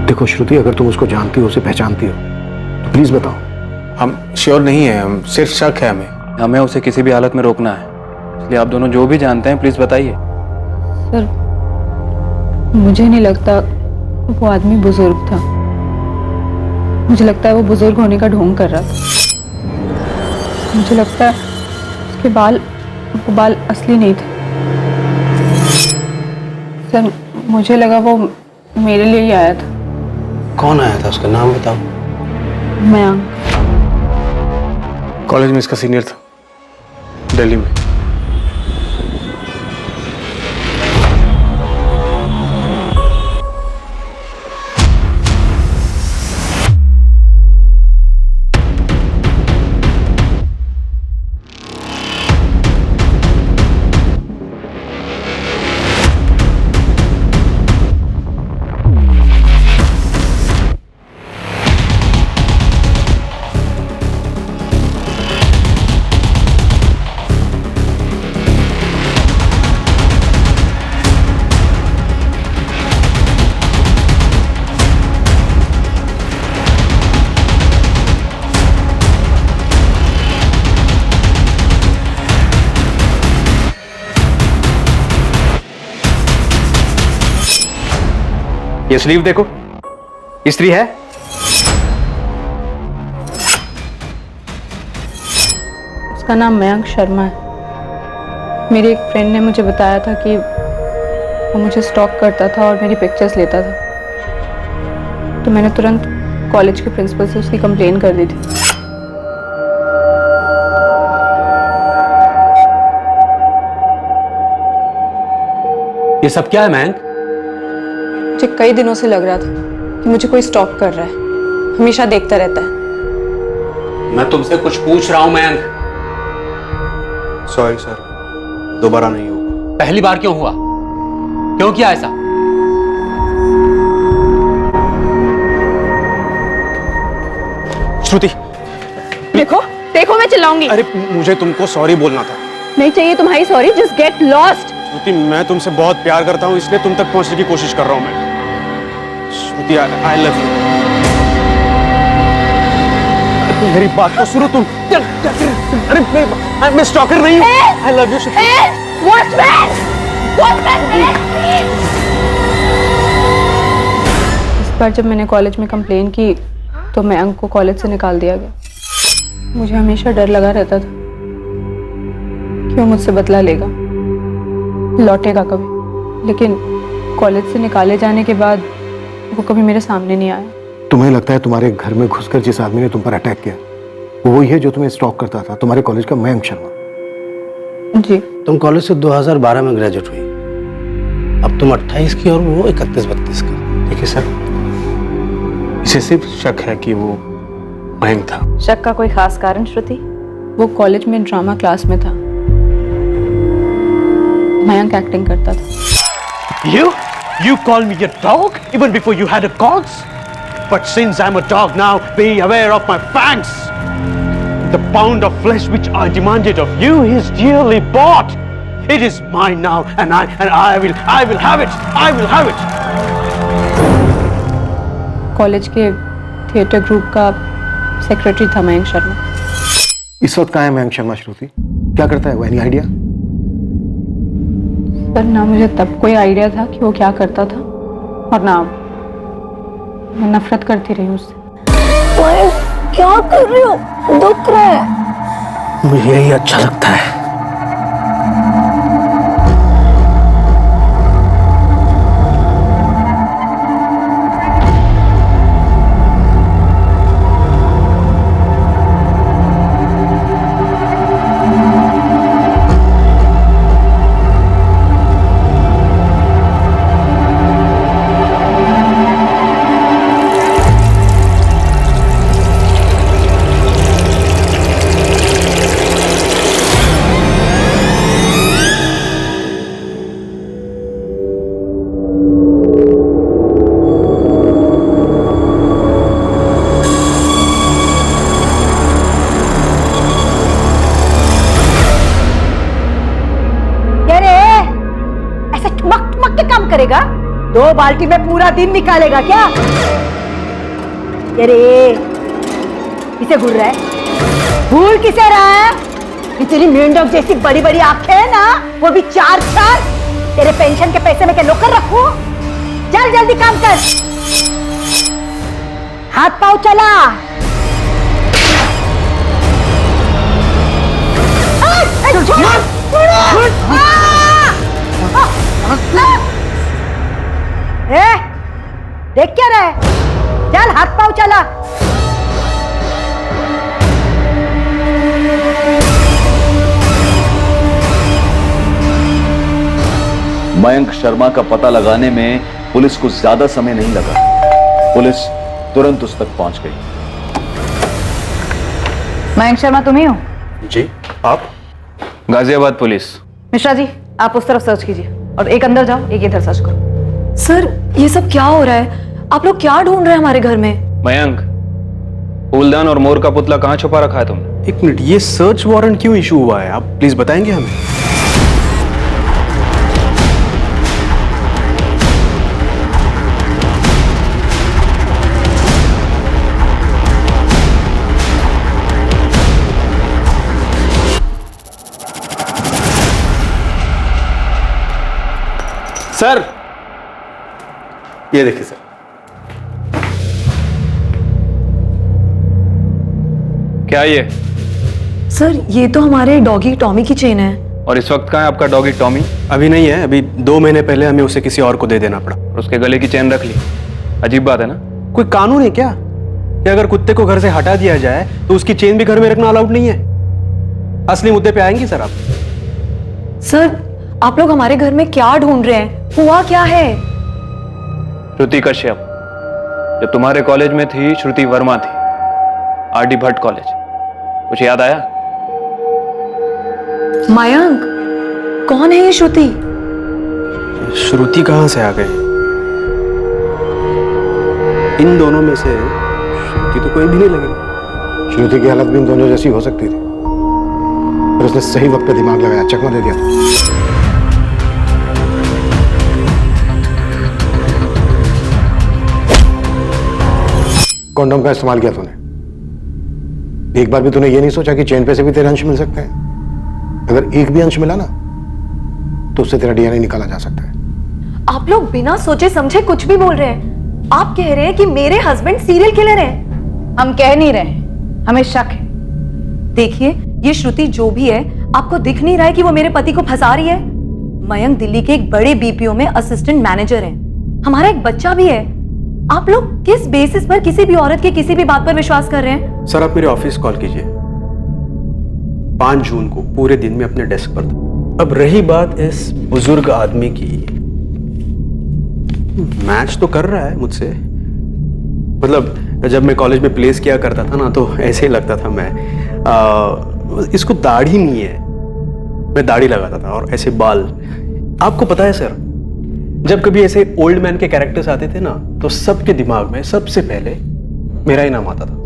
Speaker 11: देखो श्रुति, अगर तुम उसको जानती हो, उसे पहचानती हो, तो प्लीज बताओ। हम श्योर नहीं है, हम सिर्फ शक है।
Speaker 8: हमें उसे किसी भी हालत में रोकना है, इसलिए आप दोनों जो भी जानते हैं प्लीज बताइए।
Speaker 2: सर, मुझे नहीं लगता वो आदमी बुजुर्ग था। मुझे लगता है वो बुजुर्ग होने का ढोंग कर रहा था। मुझे लगता है उसके वो बाल असली नहीं थे। सर, मुझे लगा वो मेरे लिए ही आया था।
Speaker 14: कौन आया था? उसका नाम बताओ।
Speaker 2: मयंक।
Speaker 11: कॉलेज में इसका सीनियर था, दिल्ली में।
Speaker 8: ये स्लीव देखो, इस्त्री है?
Speaker 2: उसका नाम मयंक शर्मा है। मेरी एक फ्रेंड ने मुझे बताया था कि वो मुझे स्टॉक करता था और मेरी पिक्चर्स लेता था, तो मैंने तुरंत कॉलेज के प्रिंसिपल से उसकी कंप्लेन कर दी थी।
Speaker 5: ये सब क्या है मयंक?
Speaker 2: मुझे कई दिनों से लग रहा था कि मुझे कोई स्टॉक कर रहा है, हमेशा देखता रहता है।
Speaker 5: मैं तुमसे कुछ पूछ रहा हूं मयंक।
Speaker 11: सॉरी सर, दोबारा नहीं होगा।
Speaker 5: पहली बार क्यों हुआ? क्यों किया ऐसा?
Speaker 9: श्रुति,
Speaker 2: देखो देखो, मैं चिल्लाऊंगी।
Speaker 9: अरे मुझे तुमको सॉरी बोलना था।
Speaker 2: नहीं चाहिए तुम्हारी सॉरी, जस्ट गेट लॉस्ट।
Speaker 9: श्रुति, मैं तुमसे बहुत प्यार करता हूँ, इसलिए तुम तक पहुंचने की कोशिश कर रहा हूँ मैं। श्रुति, आई लव यू। मेरी बात तो सुनो तुम। अरे मैं स्टॉकर नहीं हूँ। आई लव यू श्रुति।
Speaker 2: इस बार जब मैंने कॉलेज में कंप्लेन की तो मयंक को कॉलेज से निकाल दिया गया। मुझे हमेशा डर लगा रहता था कि वो मुझसे बदला लेगा, लौटेगा कभी, लेकिन कॉलेज से निकाले जाने के बाद वो कभी मेरे सामने नहीं आया।
Speaker 11: तुम्हें लगता है तुम्हारे घर में घुसकर जिस आदमी ने तुम पर अटैक किया वो वही है जो तुम्हें स्टॉक करता था, तुम्हारे कॉलेज का मयंक शर्मा?
Speaker 2: जी।
Speaker 14: तुम कॉलेज से 2012 में ग्रेजुएट हुई, अब तुम 28 की और वो 31-32 की।
Speaker 9: देखिए सर, इसे सिर्फ शक है कि वो मयंक था।
Speaker 7: शक का कोई खास कारण श्रुति?
Speaker 2: वो कॉलेज में ड्रामा क्लास में था, मयंक एक्टिंग करता था।
Speaker 9: You call me a dog even before you had a cause? But since I'm a dog now, be aware of my fangs. The pound of flesh which I demanded of you is dearly bought. It is mine now, and I will have it. I will have it.
Speaker 2: College के थिएटर ग्रुप का सेक्रेटरी था मयंक शर्मा।
Speaker 11: इस वक्त कहाँ है मयंक शर्मा श्रुति? क्या करता है वो? Any idea?
Speaker 2: पर ना मुझे तब कोई आइडिया था कि वो क्या करता था, और ना मैं नफरत करती रही उससे।
Speaker 1: क्या कर रही हो? दुख रहा है।
Speaker 14: मुझे यही अच्छा लगता है।
Speaker 1: करेगा? 2 बाल्टी में पूरा दिन निकालेगा क्या? अरे किसे घूर रहा है? भूल किसे रहा है? कि तेरी मेंढक जैसी बड़ी बड़ी आंखें है ना, वो भी 4-4। तेरे पेंशन के पैसे में क्या नौकर रखूं? चल जल्दी काम कर, हाथ पाँव चला। देख क्या रहा है? चल हाथ पाँव चला।
Speaker 4: मयंक शर्मा का पता लगाने में पुलिस को ज्यादा समय नहीं लगा। पुलिस तुरंत उस तक पहुंच गई।
Speaker 7: मयंक शर्मा तुम ही हो?
Speaker 8: जी, आप? गाजियाबाद पुलिस।
Speaker 7: मिश्रा जी, आप उस तरफ सर्च कीजिए और एक अंदर जाओ, एक इधर सर्च करो।
Speaker 1: सर, ये सब क्या हो रहा है? आप लोग क्या ढूंढ रहे हैं हमारे घर में?
Speaker 8: मयंक, फूलदान और मोर का पुतला कहाँ छुपा रखा है तुमने?
Speaker 9: एक मिनट, ये सर्च वारंट क्यों इशू हुआ है? आप प्लीज बताएंगे हमें।
Speaker 18: ये देखिए सर।
Speaker 8: क्या ये?
Speaker 1: सर ये तो हमारे डॉगी टॉमी की चेन है।
Speaker 8: और इस वक्त कहाँ है आपका डॉगी टॉमी?
Speaker 18: अभी नहीं है, अभी 2 महीने पहले हमें उसे किसी और को दे देना पड़ा।
Speaker 8: और उसके गले की चेन रख ली? अजीब बात है ना।
Speaker 18: कोई कानून है क्या कि अगर कुत्ते को घर से हटा दिया जाए तो उसकी चेन भी घर में रखना अलाउड नहीं है? असली मुद्दे पे आएंगी सर आप।
Speaker 1: सर आप लोग हमारे घर में क्या ढूंढ रहे हैं? हुआ क्या है?
Speaker 8: श्रुति कश्यप जब तुम्हारे कॉलेज में थी, श्रुति वर्मा थी, आरडी भट्ट कॉलेज। कुछ याद आया?
Speaker 1: मयंक कौन है ये श्रुति?
Speaker 18: श्रुति कहां से आ गई? इन दोनों में से श्रुति तो कोई भी नहीं लगी।
Speaker 11: श्रुति की हालत भी इन दोनों जैसी हो सकती थी, पर उसने सही वक्त पे दिमाग लगाया, चकमा दे दिया था। कॉन्डोम का इस्तेमाल किया तूने। एक बार भी तूने ये नहीं सोचा कि चेन पे से भी तेरे अंश मिल सकते हैं? अगर एक भी अंश मिला ना तो उससे तेरा डीएनए निकाला जा सकता है।
Speaker 1: आप लोग बिना सोचे समझे कुछ भी बोल रहे हैं। आप कह रहे हैं कि मेरे हस्बैंड सीरियल किलर हैं।
Speaker 7: हम कह नहीं रहे, हमें शक है।
Speaker 1: देखिए ये श्रुति जो भी है, आपको दिख नहीं रहा है कि वो मेरे पति को फंसा रही है? मयंक दिल्ली के एक बड़े बीपीओ में असिस्टेंट मैनेजर हैं। हमारा एक बच्चा भी है। आप लोग किस बेसिस पर किसी भी औरत के किसी भी बात पर विश्वास कर रहे हैं?
Speaker 18: सर आप मेरे ऑफिस कॉल कीजिए। 5 जून को पूरे दिन में अपने डेस्क पर था। अब रही बात इस बुजुर्ग आदमी की, मैच तो कर रहा है मुझसे। मतलब जब मैं कॉलेज में प्लेस किया करता था ना तो ऐसे ही लगता था मैं। इसको दाढ़ी नहीं है, मैं दाढ़ी लगाता था और ऐसे बाल। आपको पता है सर, जब कभी ऐसे ओल्ड मैन के कैरेक्टर्स आते थे ना तो सबके दिमाग में सबसे पहले मेरा ही नाम आता था।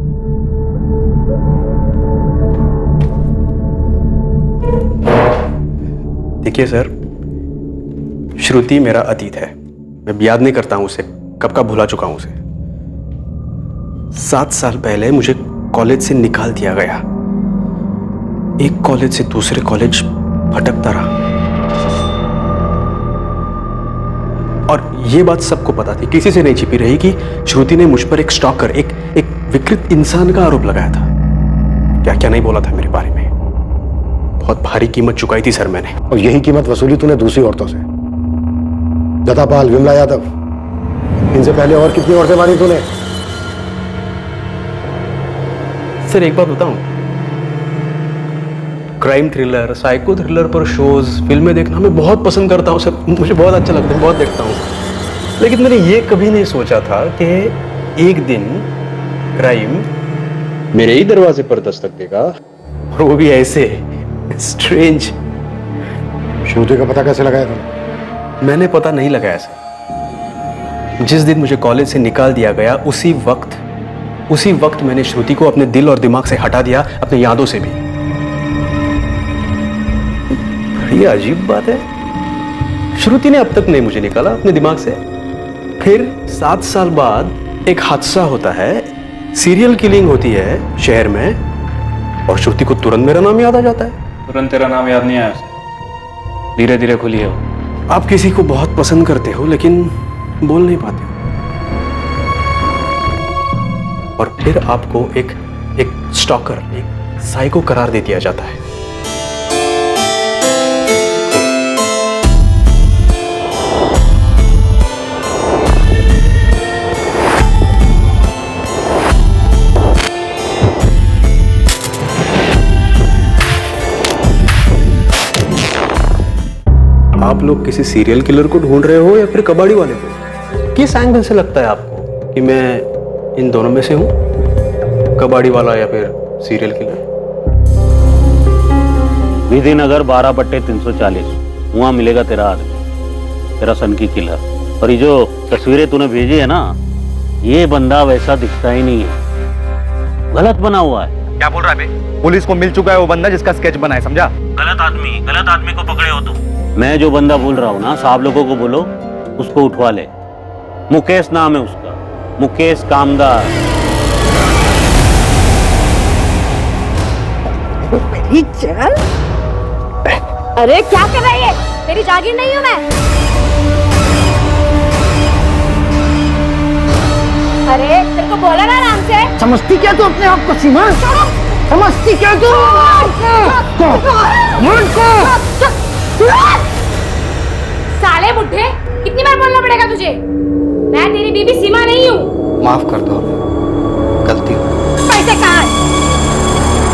Speaker 18: देखिए सर, श्रुति मेरा अतीत है। मैं याद नहीं करता हूं उसे, कब का भुला चुका हूं उसे। 7 साल पहले मुझे कॉलेज से निकाल दिया गया। एक कॉलेज से दूसरे कॉलेज भटकता रहा। और ये बात सबको पता थी, किसी से नहीं छिपी रही कि श्रुति ने मुझ पर एक स्टॉकर, एक विकृत इंसान का आरोप लगाया था। क्या क्या नहीं बोला था मेरे बारे में। बहुत भारी कीमत चुकाई थी सर मैंने।
Speaker 11: और यही कीमत वसूली तूने दूसरी औरतों से। लता पाल, विमला यादव, इनसे पहले और कितनी औरतें मारी तूने?
Speaker 18: सर एक बात बताऊं, क्राइम थ्रिलर, साइको थ्रिलर पर शोज, फिल्में देखना मैं बहुत पसंद करता हूं सर। मुझे बहुत अच्छा लगता है, बहुत देखता हूं। लेकिन मैंने ये कभी नहीं सोचा था कि एक दिन क्राइम मेरे ही दरवाजे पर दस्तक देगा, और वो भी ऐसे स्ट्रेंज।
Speaker 11: श्रुति का पता कैसे लगाया तुमने?
Speaker 18: मैंने पता नहीं लगाया सर। जिस दिन मुझे कॉलेज से निकाल दिया गया उसी वक्त मैंने श्रुति को अपने दिल और दिमाग से हटा दिया, अपनी यादों से भी। ये अजीब बात है, श्रुति ने अब तक नहीं मुझे निकाला अपने दिमाग से। फिर 7 साल बाद एक हादसा होता है, सीरियल किलिंग होती है शहर में, और श्रुति को तुरंत मेरा नाम याद आ जाता है।
Speaker 8: तुरंत तेरा नाम याद नहीं आया उसे, धीरे धीरे खुली हो।
Speaker 18: आप किसी को बहुत पसंद करते हो लेकिन बोल नहीं पाते हो, और फिर आपको एक स्टॉकर, एक साइको करार दे दिया जाता है। आप लोग किसी सीरियल किलर को ढूंढ रहे हो या फिर कबाड़ी वाले को? किस एंगल से लगता है आपको कि मैं इन दोनों में से हूं, कबाड़ी वाला या फिर सीरियल किलर?
Speaker 16: विधिनगर 12/340, वहां मिलेगा तेरा आदमी, तेरा सनकी किलर। और ये जो तस्वीरें तूने भेजी है ना, ये बंदा वैसा दिखता ही नहीं है, गलत बना हुआ है।
Speaker 17: क्या बोल रहा है बे? पुलिस को मिल चुका है वो बंदा जिसका स्केच बना है, समझा?
Speaker 16: गलत आदमी को पकड़े हो तुम। मैं जो बंदा बोल रहा हूँ ना, साहब लोगों को बोलो उसको उठवा ले। मुकेश नाम है उसका, मुकेश कामदार।
Speaker 12: मेरी जान, अरे क्या कर रही है? तेरी जागीर नहीं हूं मैं। अरे तेरे को बोला ना आराम से।
Speaker 11: समझती क्या तू अपने आप को सीमा? समझती क्या तू?
Speaker 12: साले बुड्ढे, कितनी बार बोलना पड़ेगा तुझे? मैं तेरी बीबी सीमा नहीं हूँ।
Speaker 14: माफ कर दो, गलती हो।
Speaker 12: पैसे कहाँ हैं?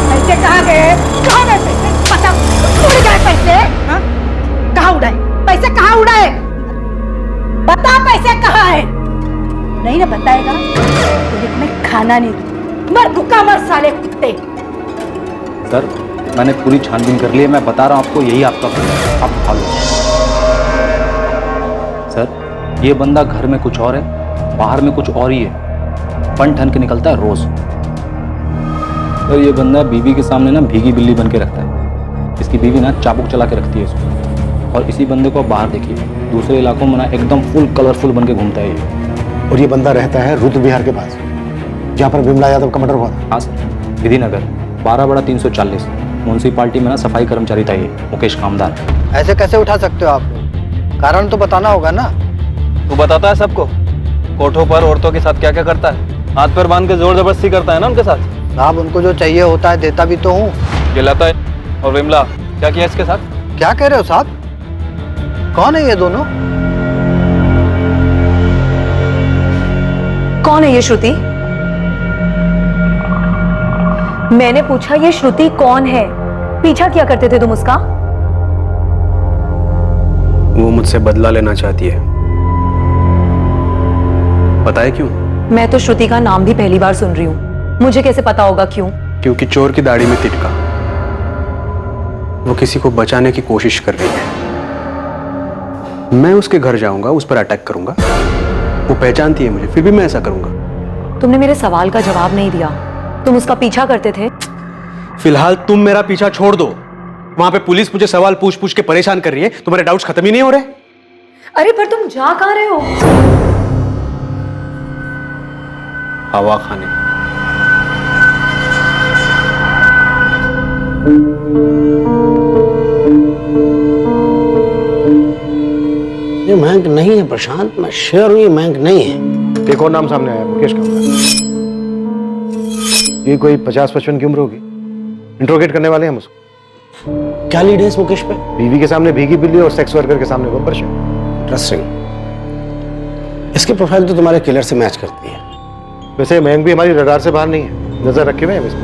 Speaker 12: पैसे कहाँ गए? कहाँ गए पैसे? बता, उड़ गए पैसे? हाँ? कहाँ उड़ाए? पैसे कहाँ उड़ाए? बता पैसे कहाँ है? नहीं ना बताएगा तो मैं खाना नहीं दूँ। मर भूखा मर साले कुत्ते।
Speaker 17: सर मैंने पूरी छानबीन कर ली है, मैं बता रहा हूँ आपको, यही आपका फोन है, आप उठा लो। सर ये बंदा घर में कुछ और है, बाहर में कुछ और ही है, फन ठन के निकलता है रोज। तो ये बंदा बीवी के सामने ना भीगी बिल्ली बन के रखता है, इसकी बीवी ना चाबुक चला के रखती है इसको। और इसी बंदे को बाहर देखिए, दूसरे इलाकों में ना एकदम फुल कलरफुल बन के घूमता है ये।
Speaker 11: और ये बंदा रहता है रुद्र विहार के पास, जहाँ पर विमला यादव का मर्डर हुआ था।
Speaker 17: हाँ सर, विधिनगर 12/340 म्यूनसिपालिटी में ना सफाई कर्मचारी था ये, मुकेश कामदार।
Speaker 14: ऐसे कैसे उठा सकते हो आप? कारण तो बताना होगा ना।
Speaker 8: तू बताता है सबको कोठों पर औरतों के साथ क्या क्या करता है, हाथ पैर बांध के जोर जबरदस्ती करता है ना उनके साथ।
Speaker 14: साहब उनको जो चाहिए होता है देता भी तो हूँ।
Speaker 8: ये लता है और विमला क्या किया इसके साथ?
Speaker 14: क्या कह रहे हो साहब? कौन है ये दोनों?
Speaker 1: कौन है ये श्रुति? मैंने पूछा ये श्रुति कौन है? पीछा क्या करते थे तुम उसका?
Speaker 18: वो मुझसे बदला लेना चाहती है। पता है क्यों?
Speaker 1: मैं तो श्रुति का नाम भी पहली बार सुन रही हूँ, मुझे कैसे पता होगा क्यों?
Speaker 18: क्योंकि चोर की दाढ़ी में तिटका। वो किसी को बचाने की कोशिश कर रही है। मैं उसके घर जाऊंगा, उस पर अटैक करूंगा। वो पहचानती है मुझे, फिर भी मैं ऐसा करूंगा।
Speaker 1: तुमने मेरे सवाल का जवाब नहीं दिया। तुम उसका पीछा करते थे?
Speaker 18: फिलहाल तुम मेरा पीछा छोड़ दो। वहां पे पुलिस मुझे सवाल पूछ पूछ के परेशान कर रही है, तुम्हारे डाउट्स खत्म ही नहीं हो रहे।
Speaker 1: अरे पर तुम जा कहाँ रहे हो?
Speaker 18: हवा खाने।
Speaker 14: ये मयंक नहीं है प्रशांत, मैं श्योर हूं ये मयंक नहीं है।
Speaker 11: एक और नाम सामने आया, मुकेश कामदार। ये कोई 50-55 की उम्र होगी। इंट्रोगेट करने वाले हैं हम उसको।
Speaker 14: क्या लीड है इस मुकेश पे?
Speaker 11: बीवी के सामने भीगी बिल्ली और सेक्स वर्कर के सामने बब्बर शेर।
Speaker 14: इंटरेस्टिंग। इसकी प्रोफाइल तो तुम्हारे किलर से मैच करती है।
Speaker 11: वैसे मयंक भी हमारी रडार से बाहर नहीं है, नजर रखे हुए हैं इस पर।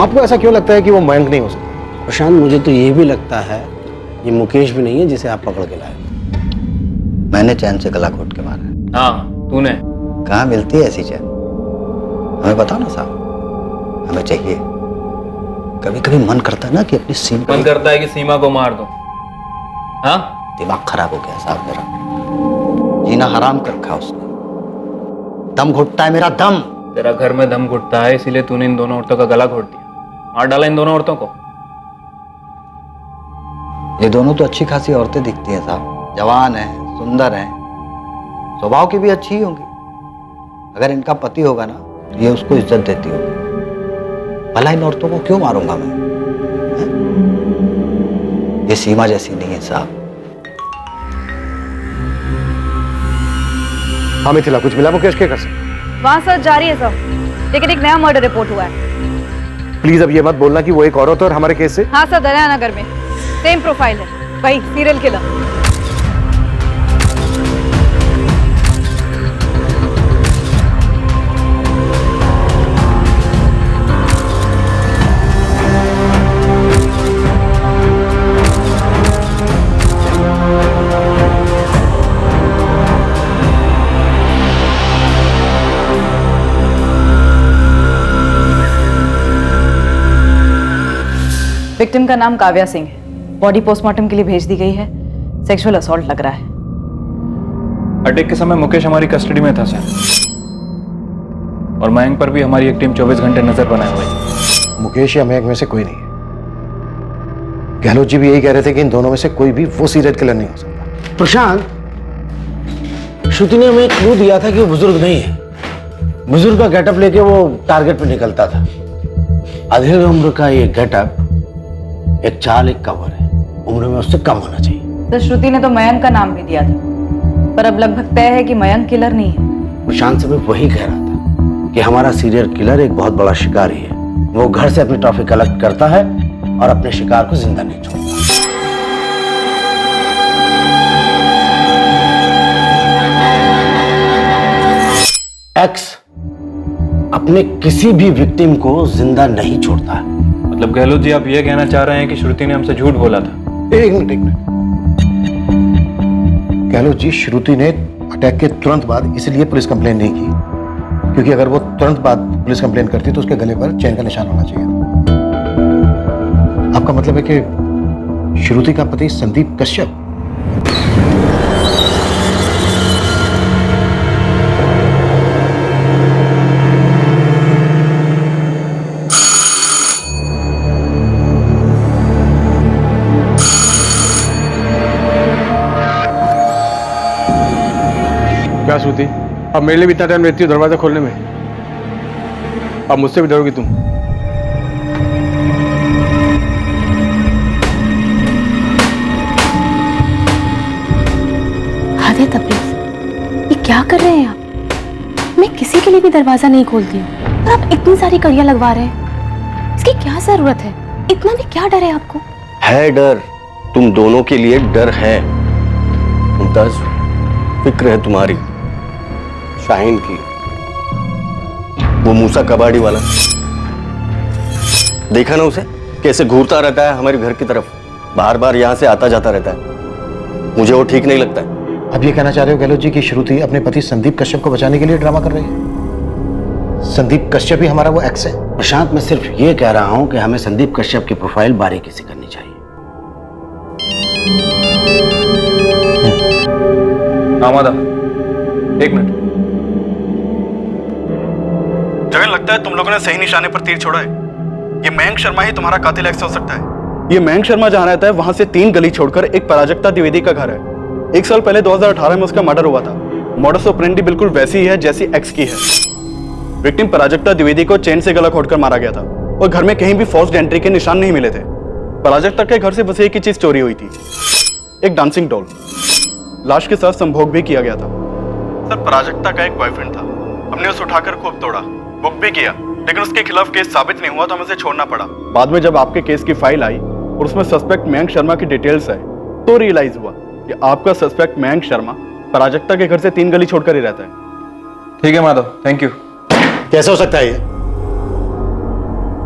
Speaker 11: आपको ऐसा क्यों लगता है कि वो मयंक नहीं हो सकता?
Speaker 14: प्रशांत मुझे तो ये भी लगता है ये मुकेश भी नहीं है जिसे आप पकड़ के लाए। मैंने चैन से गला घोट के मारा।
Speaker 8: हाँ तूने।
Speaker 14: कहाँ मिलती है ऐसी चैन? हमें बताओ ना साहब, हमें चाहिए। कभी कभी मन करता है ना कि अपनी सीमा।
Speaker 8: मन करता है कि सीमा को मार दो। हाँ
Speaker 14: दिमाग खराब हो गया साहब मेरा, जीना हराम कर रखा उसने। दम घुटता है मेरा दम।
Speaker 8: तेरा घर में दम घुटता है, इसीलिए तूने इन दोनों औरतों का गला घोट दिया, मार डाला इन दोनों औरतों को।
Speaker 14: ये दोनों तो अच्छी खासी औरतें दिखती हैं साहब, जवान हैं, सुंदर हैं, स्वभाव की भी अच्छी ही होंगी। अगर इनका पति होगा ना तो ये उसको इज्जत देती होगी। भला इन औरतों को क्यों मारूंगा मैं? ये सीमा जैसी नहीं है साहब।
Speaker 11: हाँ मिथिला, कुछ मिला मुकेश के घर से?
Speaker 7: वहाँ सर्च जारी है सर, लेकिन एक नया मर्डर रिपोर्ट हुआ है।
Speaker 11: प्लीज अब ये मत बोलना कि वो एक औरत है और हमारे केस से।
Speaker 7: हाँ सर, दरिया नगर में सेम प्रोफाइल है, वही सीरियल किलर। विक्टिम का नाम काव्या सिंह है। बॉडी पोस्टमार्टम के लिए भेज दी गई है। सेक्सुअल असॉल्ट लग रहा है।
Speaker 8: अटैक के समय मुकेश हमारी कस्टडी में था सर, और मयंक पर भी हमारी एक टीम 24 घंटे नजर बनाए हुए है।
Speaker 11: मुकेश या मयंक में से कोई नहीं है। गहलोत जी भी यही कह रहे थे कि इन दोनों में से कोई भी वो सीरियल किलर नहीं हो सकता।
Speaker 14: प्रशांत, श्रुति ने हमें क्लू दिया था कि वो बुजुर्ग नहीं है। बुजुर्ग का गेटअप लेके वो टारगेट पे निकलता था। अधेड़ उम्र का ये गेटअप एक चाल, एक कवर है, उम्र में उससे कम होना चाहिए।
Speaker 7: तो श्रुति ने तो मयंक का नाम भी दिया था, पर अब लगभग तय है कि मयंक किलर नहीं है।
Speaker 14: प्रशांत से मैं वही कह रहा था कि हमारा सीरियल किलर एक बहुत बड़ा शिकारी है। वो घर से अपनी ट्रॉफी कलेक्ट करता है और अपने शिकार को जिंदा नहीं छोड़ता। एक्स अपने किसी भी विक्टिम को जिंदा नहीं छोड़ता है।
Speaker 8: मतलब गहलोत जी आप ये कहना चाह रहे हैं कि श्रुति ने हमसे झूठ बोला था?
Speaker 11: एक मिनट। गहलोत जी, श्रुति ने अटैक के तुरंत बाद इसलिए पुलिस कंप्लेन नहीं की क्योंकि अगर वो तुरंत बाद पुलिस कंप्लेन करती तो उसके गले पर चैन का निशान होना चाहिए। आपका मतलब है कि श्रुति का पति संदीप कश्यप?
Speaker 18: क्या श्रुति, अब मेरे लिए भी इतना टाइम रहती हो दरवाजा खोलने में? अब मुझसे भी डरोगी तुम?
Speaker 1: हद है तबरेज़, ये क्या कर रहे हैं आप? मैं किसी के लिए भी दरवाजा नहीं खोलती हूँ और आप इतनी सारी कड़ियां लगवा रहे हैं। इसकी क्या जरूरत है? इतना भी क्या डर है आपको?
Speaker 13: है डर, तुम दोनों के लिए डर है मुमताज। फिक्र है तुम्हारी शाहीन की, वो मूसा कबाड़ी वाला, देखा ना उसे कैसे घूरता रहता है हमारे घर की तरफ, बार बार यहां से आता जाता रहता है। मुझे वो ठीक नहीं लगता है।
Speaker 11: अब ये कहना चाह रहे हो गहलोत जी कि श्रुति अपने पति संदीप कश्यप को बचाने के लिए ड्रामा कर रही है? संदीप कश्यप ही हमारा वो एक्स है?
Speaker 14: प्रशांत, मैं सिर्फ ये कह रहा हूं कि हमें संदीप कश्यप की प्रोफाइल बारीकी से करनी चाहिए।
Speaker 8: आमादा, एक मिनट। जगन, लगता है तुम लोगों ने सही निशाने पर तीर छोड़ा है। ये मयंक शर्मा ही तुम्हारा कातिल एक्स हो सकता है।
Speaker 18: ये मयंक शर्मा जहां रहता है वहां से 3 गली छोड़कर एक पराजक्ता द्विवेदी का घर है। 1 साल पहले 2018 में उसका मर्डर हुआ था। मॉडस ऑपरेंडी बिल्कुल वैसी ही है जैसी एक्स की है। विक्टिम पराजक्ता द्विवेदी को चेन से गला घोटकर मारा गया था और घर में कहीं भी फोर्स्ड एंट्री के निशान नहीं मिले थे। पराजक्ता के घर से बस एक ही चीज चोरी हुई थी, एक डांसिंग डॉल। लाश के साथ संभोग भी किया गया था। सर, पराजक्ता का एक बॉयफ्रेंड था, हमने उसे उठाकर खूब तोड़ा, बुक भी किया, लेकिन उसके खिलाफ केस साबित नहीं हुआ तो हमें उसे छोड़ना पड़ा। बाद में जब आपके केस की फाइल आई और उसमें सस्पेक्ट मयंक शर्मा की डिटेल्स आए तो रियलाइज हुआ कि आपका सस्पेक्ट मयंक शर्मा पराजक्ता के घर से 3 गली छोड़कर ही रहता है।
Speaker 8: ठीक है माधव, थैंक यू।
Speaker 11: कैसे हो सकता है ये?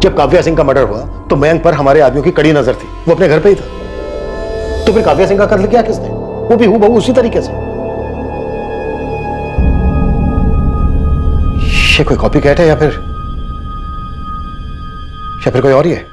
Speaker 11: जब काव्या सिंह का मर्डर हुआ तो मयंक पर हमारे आदमियों की कड़ी नजर थी, वो अपने घर पे ही था। तो फिर काव्या सिंह का कत्ल किया किसने? वो भी हूबहू उसी तरीके से। ये कोई कॉपी कैट है या फिर कोई और ही है?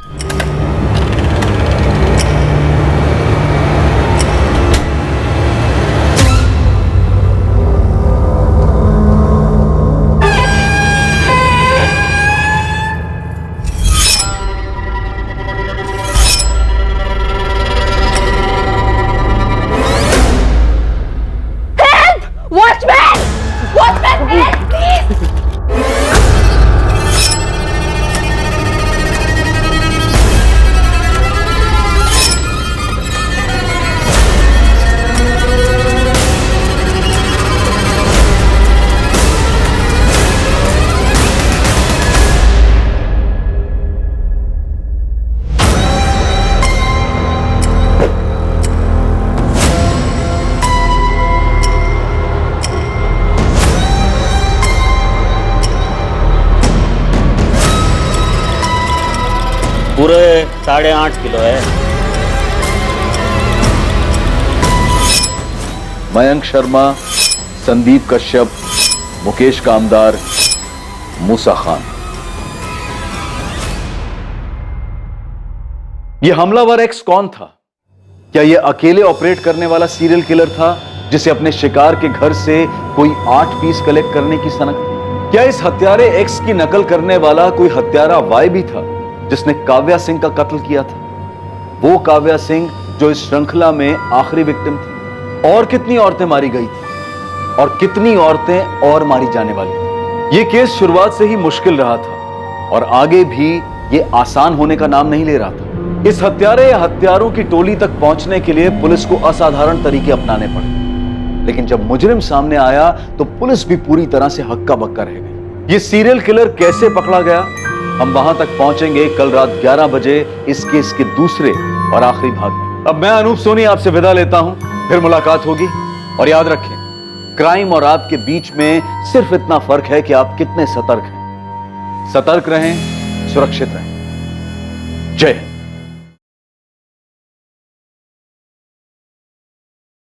Speaker 16: पूरे 8.5 किलो है।
Speaker 4: मयंक शर्मा, संदीप कश्यप, मुकेश कामदार, मूसा खान। यह हमलावर एक्स कौन था? क्या यह अकेले ऑपरेट करने वाला सीरियल किलर था जिसे अपने शिकार के घर से कोई 8 पीस कलेक्ट करने की सनक थी? क्या इस हत्यारे एक्स की नकल करने वाला कोई हत्यारा वाई भी था जिसने काव्या सिंह का कत्ल किया था? वो काव्या सिंह जो इस श्रृंखला में आखिरी विक्टिम थी। और कितनी औरतें मारी गई थी और कितनी औरतें और मारी जाने वाली थी। यह केस शुरुआत से ही मुश्किल रहा था और आगे भी यह आसान होने का नाम नहीं ले रहा था। इस हत्यारे या हत्यारों की टोली तक पहुंचने के लिए पुलिस को असाधारण तरीके अपनाने पड़े। लेकिन जब मुजरिम सामने आया तो पुलिस भी पूरी तरह से हक्का बक्का रह गई। ये सीरियल किलर कैसे पकड़ा गया, हम वहां तक पहुंचेंगे कल रात 11 बजे इस केस के दूसरे और आखिरी भाग में। अब मैं अनूप सोनी आपसे विदा लेता हूं, फिर मुलाकात होगी। और याद रखें, क्राइम और आपके बीच में सिर्फ इतना फर्क है कि आप कितने सतर्क हैं। सतर्क रहें, सुरक्षित रहें। जय हिंद।